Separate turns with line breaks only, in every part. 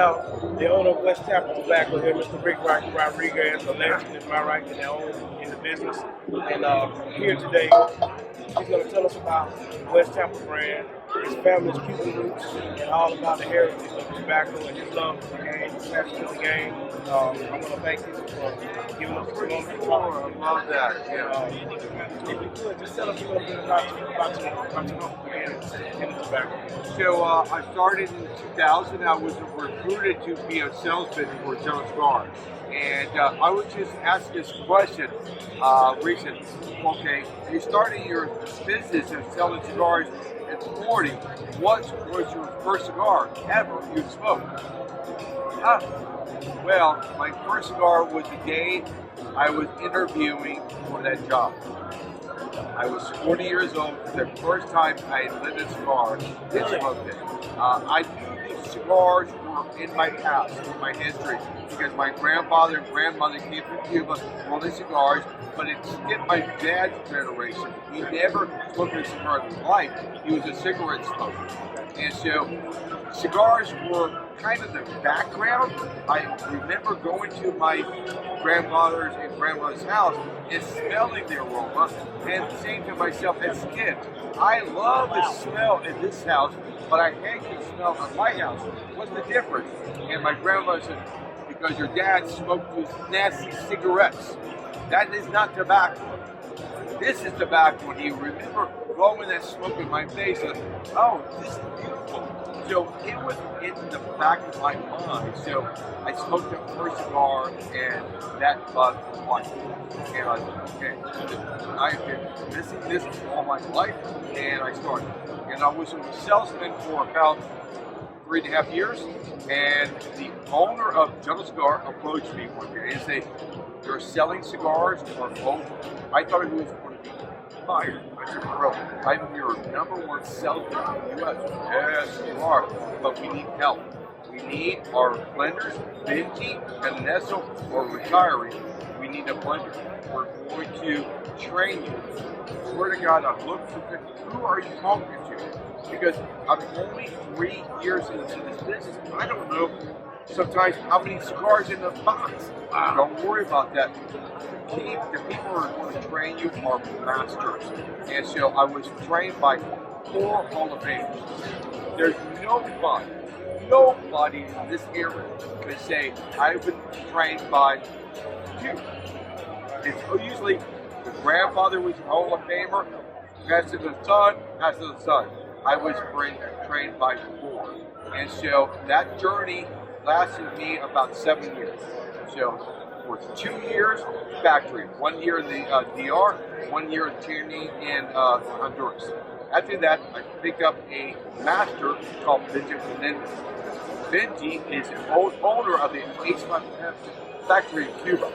have the owner of West Tampa Tobacco here, Mr. Rick Rodriguez, a legend in my right, and the owner in the business. And here today, he's going to tell us about West Tampa brand, his family's Cuban roots, and all about the heritage of tobacco and his love for the game, his passion for the game. I want to thank you for giving us this moment to talk.
I love that. Yeah.
If you could, just tell us a little bit about your brand and the tobacco.
So I started in 2000. I was recruited to be a salesman for Cigars. And I was just asked this question recently. Okay, you started your business of selling cigars at 40. What was your first cigar ever you smoked? Well, my first cigar was the day I was interviewing for that job. I was 40 years old. The first time I lit a cigar and smoked it. I knew these cigars were in my past, in my history, because my grandfather and grandmother came from Cuba rolling cigars, but it skipped my dad's generation. He never smoked a cigar in his life. He was a cigarette smoker. And so cigars were kind of the background. I remember going to my grandfather's and grandmother's house and smelling the aroma and saying to myself as a kid, I love the smell in this house, but I hate the smell of my house. What's the difference? And my grandmother said, because your dad smoked those nasty cigarettes. That is not tobacco. This is tobacco. And you remember blowing that smoke in my face and, oh, this is beautiful. So it was in the back of my mind. So I smoked the first cigar and that bug won. And I was like, okay, I've been missing this all my life. And I started. And I was a salesman for about 3.5 years. And the owner of Jungle Cigar approached me one day and said, you're selling cigars or both? I thought he was going to be fired. I said, bro, I'm your #1 salesman in the U.S. Yes, you are, but we need help. We need our blenders, Benji, and Nestle, or retiring. We need a blender. We're going to train you. Swear to God, I looked at who are you talking to? Because I'm only 3 years into this business. I don't know sometimes how many cigars in the box. Don't worry about that. The people who are going to train you are masters. And so I was trained by 4 Hall of Famers. There's nobody in this era could say I've been trained by 2. It's usually the grandfather was a Hall of Famer, passed to the son, passed to the son. I was trained by 4. And so that journey lasted me about 7 years. So for 2 years, factory. 1 year in the DR, 1 year in Tierney in Honduras. After that, I picked up a master called Benji Menendez. Benji is an old owner of the H5 factory in Cuba.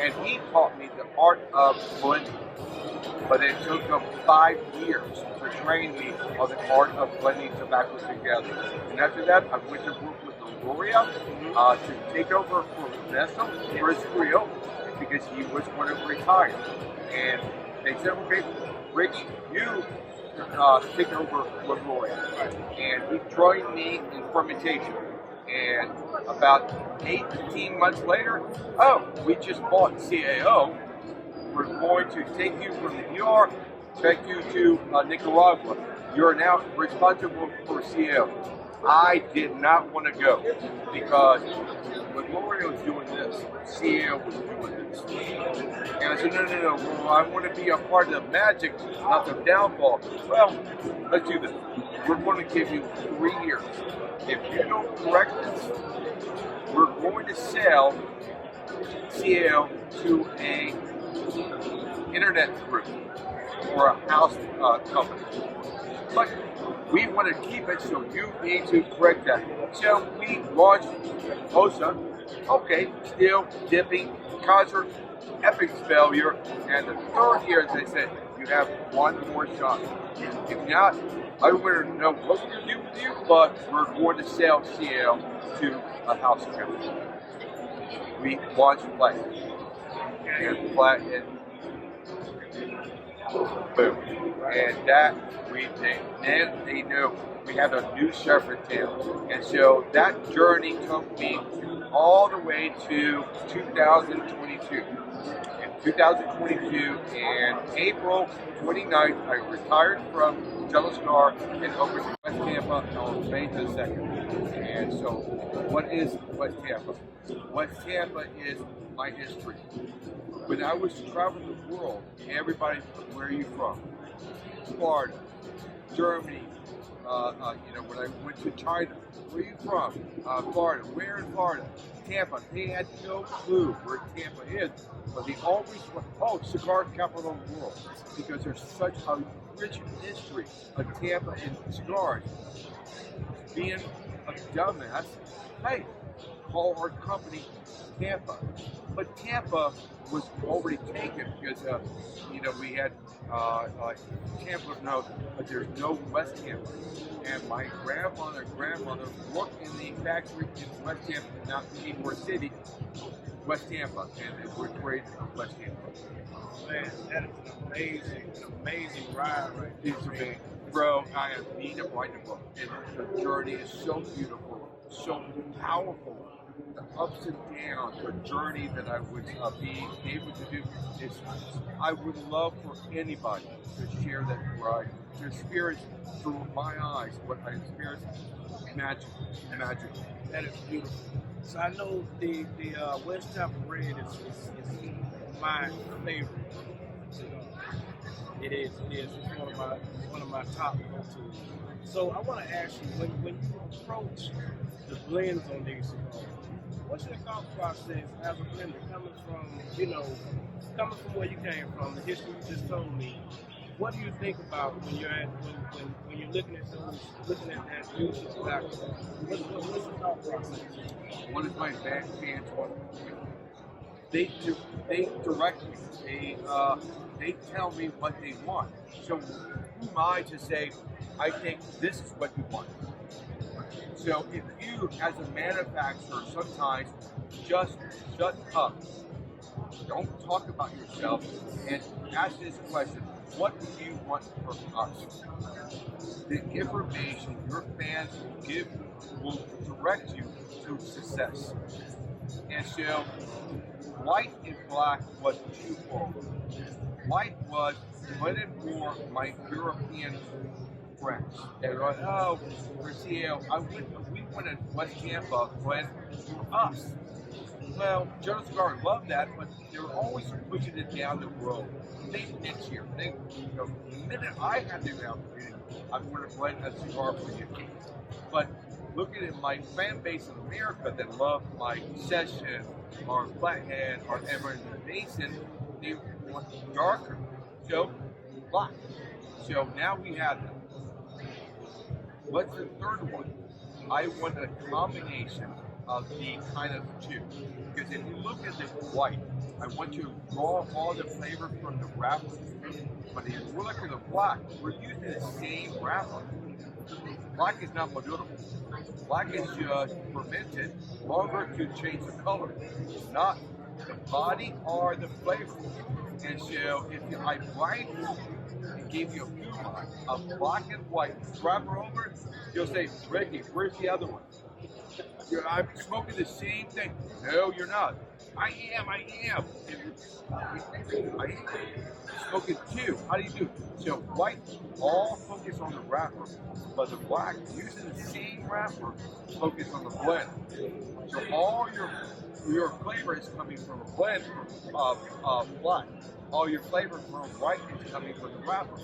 And he taught me the art of blending. But it took him 5 years to train me on the art of blending tobacco together. And after that, I went to work with Gloria to take over for Nestle for his career because he was going to retire. And they said, okay, Rich, you take over for Gloria. And he joined me in fermentation. And about 18 months later, oh, we just bought CAO. We're going to take you from the DR, take you to Nicaragua. You're now responsible for CAO. I did not want to go because when Gloria was doing this, CAO was doing this. And I said, no, well, I want to be a part of the magic, not the downfall. Well, let's do this. We're going to give you 3 years. If you don't correct this, we're going to sell CAO to a internet group or a house company. But we want to keep it, so you need to correct that. So we launched HOSA. Okay, still dipping, concert, epic failure. And the 3rd year, they said, you have 1 more shot. If not, I wouldn't know what we're going to do with you, but we're going to sell CL to a house company. We launched Flat. And Flat, and Boom. And that then they know we had a new chef in town. And so that journey took me all the way to 2022. In 2022, and April 29th, I retired from Cigars and over to West Tampa on May the 2nd. And so, what is West Tampa? West Tampa is my history. When I was traveling the world, everybody, where are you from? Florida, Germany. When I went to China, where are you from? Florida. Where in Florida? Tampa. They had no clue where Tampa is, but they always went, oh, cigar capital of the world, because there's such a rich history of Tampa and cigars. Being a dumbass, hey, call our company Tampa. But Tampa was already taken because, we had Tampa, no, but there's no West Tampa. And my grandmother worked in the factory in West Tampa, not Ybor City, West Tampa, and we're created in West Tampa.
Man, that is an amazing ride right there.
It's amazing. Bro, I am being a writing book. And the journey is so beautiful, so powerful. The ups and downs, the journey that I would be able to do is, I would love for anybody to share that ride, to experience through my eyes what I experienced. Magic.
That is beautiful. So I know the West Tampa Red is my favorite cigar. It is. It's one of my top go-tos. So I want to ask you, when you approach the blends on these cigars, what's your thought process as a blender coming from where you came from, the history you just told me? What do you think about when you're looking at that use of tobacco? What's your thought process?
What is my fans want? They direct me. They tell me what they want. So who am I to say, I think this is what you want? So if you, as a manufacturer, sometimes just shut up, don't talk about yourself, and ask this question: what do you want from us? The information your fans will give will direct you to success. And so, white and black was too old. White was blended for my European friends. They were like, oh, PCA, we wanted West Tampa blend for us. Well, Joe Cigar loved that, but they were always pushing it down the road. They next year, the minute I had the opportunity, I'm going to blend a cigar for you. But looking at my fan base in America that loved my session, or flathead, or Everett Mason, they want darker. So, black. So now we have them. What's the third one? I want a combination of the kind of two. Because if you look at the white, I want to draw all the flavor from the wrapper. But if we're looking at the black, we're using the same wrapper. Black is not Maduro. Black is just fermented longer to change the color. It's not the body or the flavor. And so if I blind you and gave you a Puma of black and white, wrapper over, you'll say, Ricky, where's the other one? I'm smoking the same thing. No, you're not. I am. I'm smoking two. How do you do? So white, all focus on the wrapper, but the black, using the same wrapper, focus on the blend. So all your flavor is coming from a blend of black. All your flavor from white is coming from the wrapper.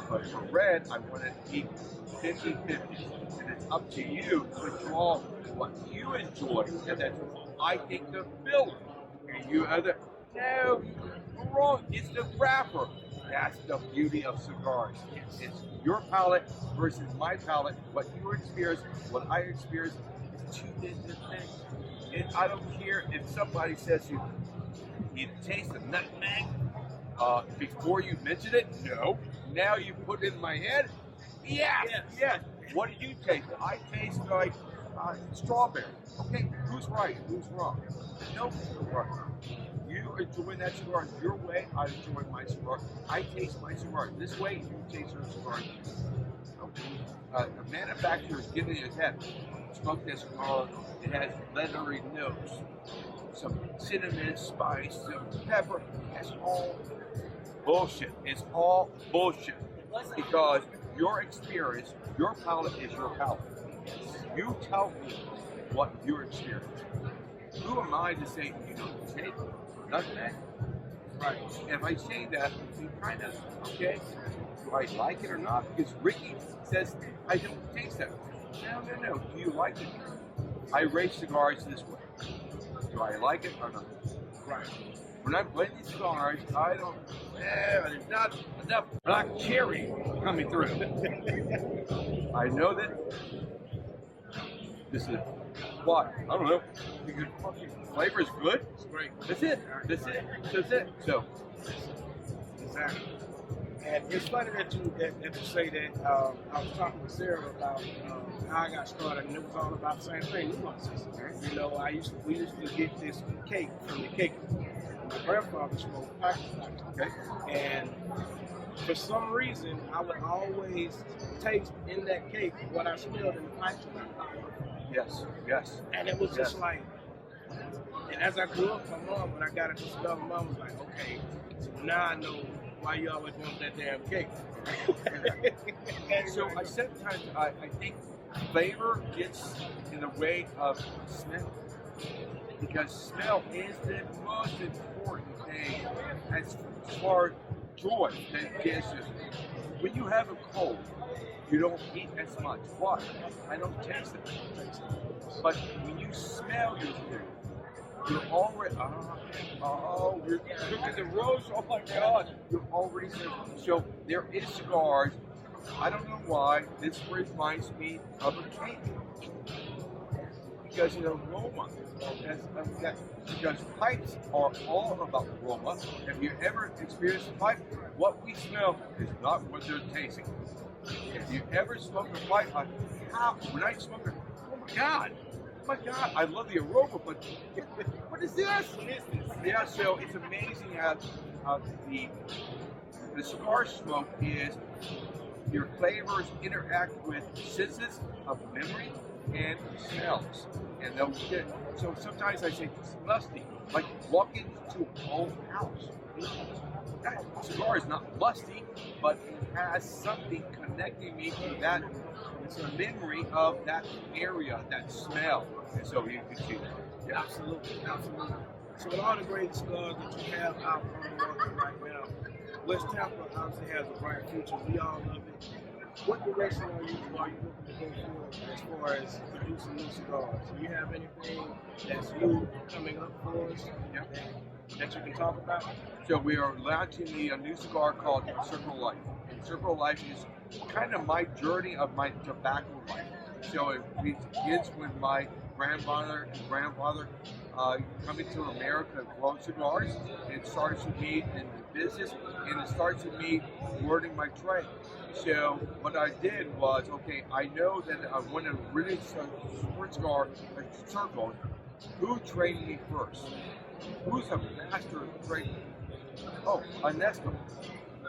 But for red, I want it to be 50-50. And it's up to you to draw what you enjoy. And then I take the filler. And you other, no, you're wrong. It's the wrapper. That's the beauty of cigars. It's your palate versus my palate. What you experience, what I experience, is two different things. And I don't care if somebody says to you, you taste the nutmeg before you mention it? No. Now you put it in my head? Yes. What do you taste? I taste like strawberry. Okay, who's right? Who's wrong? Nobody's right. You you're enjoying that cigar your way, I enjoy my cigar. I taste my cigar this way, you taste your cigar. A manufacturer is giving it his head. Smoke this cigar, it has leathery notes, some cinnamon, spice, some pepper. That's all bullshit. It's all bullshit. Because your experience, your palate is your palate. You tell me what your experience. Who am I to say you don't take nutmeg? Right. And if I say that, you kind of, okay, do I like it or not? Because Ricky says, I don't taste that. No. Do you like it? I rate cigars this way. Do I like it or not? Right. When I'm blending cigars, I don't, there's not enough black cherry coming through. I know that this is what? I don't know. The flavor is good. It's great. That's it. So,
exactly. And it's funny that you say that. I was talking with Sarah about how I got started, and it was all about the same thing. Nuances. You know, we used to get this cake from the cake. My grandfather smoked pipe tobacco. Okay. And for some reason, I would always taste in that cake what I smelled in the pipe tobacco.
Yes.
And it was just like, and as I grew up, my mom, when I got into cigar, my mom was like, okay, so now I know why you always want that damn cake.
So I think flavor gets in the way of smell. Because smell is the most important thing as far as joy that gives us. When you have a cold, you don't eat as much. Why? I don't taste it. But when you smell your food, you're already, you're cooking the roast, oh my God, you're already so there is cigars, I don't know why, this reminds me of a cake. Because the aroma, because pipes are all about aroma. If you ever experience a pipe, what we smell is not what they're tasting. If you ever smoke a pipe, when I smoke it, oh my God, I love the aroma, but what is this? Yeah, so it's amazing how the cigar smoke is your flavors interact with senses of memory and smells. And so sometimes I say it's musty, like walking into an old house. That cigar is not musty, but it has something connecting me to that. It's a memory of that area, that smell. And so you can see that.
Yeah. Absolutely. So with all the great cigars that you have out on the market right now, West Tampa obviously has a bright future. We all love it. What direction are you looking to go forward as far as producing new cigars? Do you have anything that's new coming up for us that you can talk about?
So we are launching a new cigar called Circle Life. And Circle Life is kind of my journey of my tobacco life. So it begins with my grandmother and grandfather coming to America and growing cigars. It starts with me in the business, and it starts with me learning my trade. So what I did was, okay, I know that I want to really support cigar circles. Who trained me first? Who's a master of trading? Oh, Ernesto.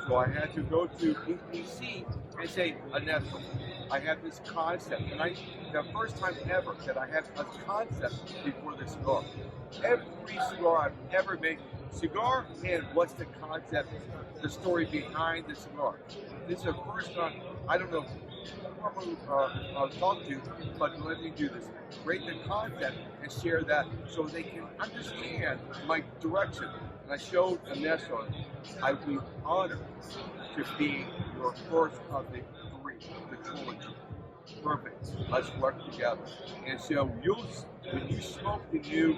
So I had to go to PCA and say, Ernesto, I have this concept. And the first time ever that I had a concept before the cigar. Every cigar I've ever made, cigar and what's the concept, the story behind the cigar. This is the first time, I don't know who I'll talk to, but let me do this. Rate the concept and share that so they can understand my direction. And I showed Ernesto, I'd be honored to be your first of the three, the trilogy. Perfect. Let's work together. And so when you smoke the new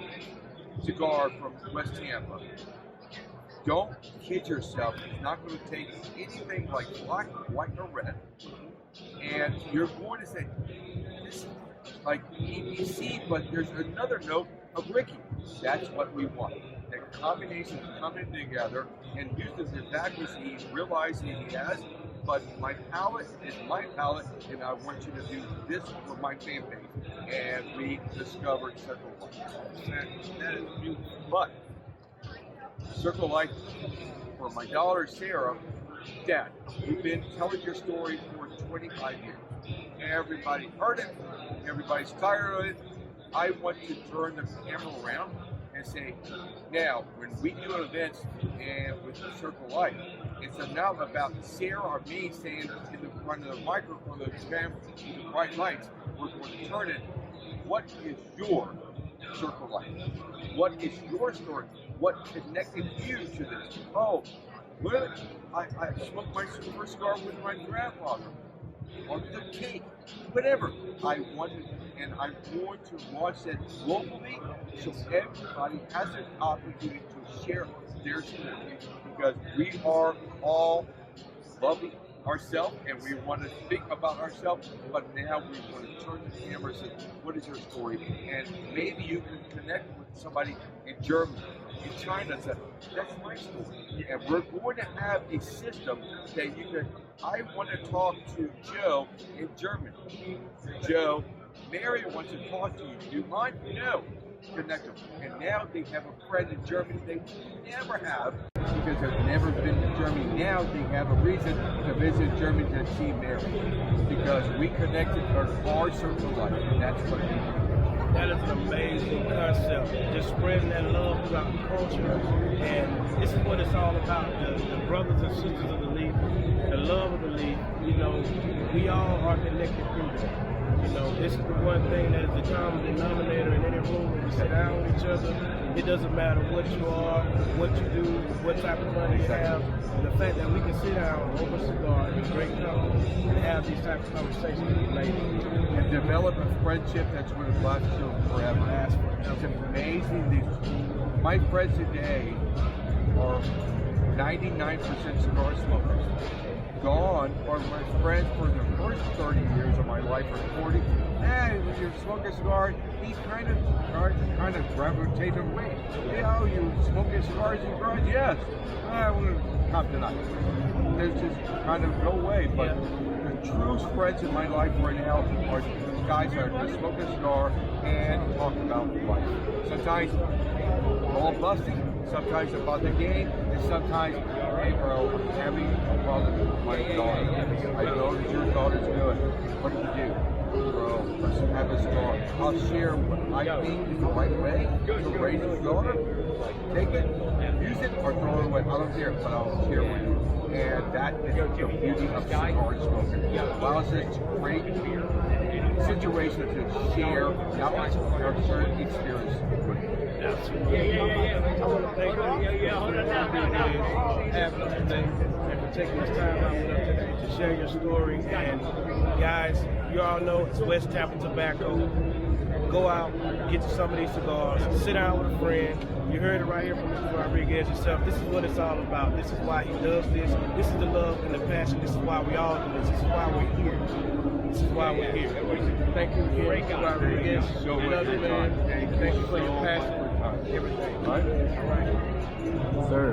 cigar from West Tampa, don't kid yourself. It's not going to taste anything like black, white, or red. And you're going to say, this is like EBC, but there's another note of Ricky. That's what we want. That combination coming together and using the tobacco he realizing he has, but my palate is my palate, and I want you to do this for my campaign. And we discovered several ones.
That is beautiful.
But Circle of Life for my daughter Sarah. Dad, we've been telling your story for 25 years. Everybody heard it. Everybody's tired of it. I want to turn the camera around and say, now, when we do events and with the Circle of Life, it's not about Sarah or me saying in the front of the microphone, the camera, with the bright lights, we're going to turn it. What is your Circle of Life? What is your story? What connected you to this? Oh, well, I smoked my first cigar with my grandfather, or the cake, whatever. I wanted, and I'm going to launch that globally so everybody has an opportunity to share their story, because we are all loving ourselves and we want to think about ourselves, but now we want to turn the camera and say, what is your story? And maybe you can connect with somebody in Germany, in China, and say, that's my story. And we're going to have a system that you can, I want to talk to Joe in Germany. Joe, Mary wants to talk to you. Do you mind? No. Connect them. And now they have a friend in Germany they never have, because they've never been to Germany. Now they have a reason to visit Germany to see Mary, because we connected our Circle of Life, and that's what we do.
That is an amazing concept. Just spreading that love throughout the culture, and this is what it's all about. The brothers and sisters of the leaf, the love of the leaf. You know, we all are connected through that. You know, this is the one thing that is the common denominator in any room when we sit down with each other. It doesn't matter what you are, what you do, what type of money you have. And the fact that we can sit down over a cigar in great company and have these types of conversations is amazing.
And develop a friendship that's going to last till forever. It's amazing. My friends today are 99% cigar smokers. Gone are my friends for the first 30 years of my life, or 40. When you're smoking a cigar, he kind of gravitated away. Yeah, oh, you smoking cigars in your garage? Yes. I want to come tonight. They just kind of go away. But the true friends in my life right now are guys that are just smoking a cigar and talk about life. Sometimes all busting, sometimes about the game, and sometimes, hey bro, I'm having a problem with my daughter. I know that your daughter's good. What do you do? Bro, let's have a cigar. I'll share what I think is the right way to raise your daughter. Take it, use it, or throw it away. I don't care, but I'll share with you. And that is the beauty of cigar smoking. It allows us to create situations to share our certain experience with you.
I want to thank you for having us today and for taking this time out with us today to share your story. And guys, you all know it's West Tampa Tobacco. Go out, get you some of these cigars, sit down with a friend. You heard it right here from Mr. Rodriguez himself. This is what it's all about. This is why he does this. This is the love and the passion. This is why we all do this. This is why we're here. This is why we're here. Thank you again, Mr. Rodriguez. Love you, man. Thank you for your passion. Everything. All right?
Sir.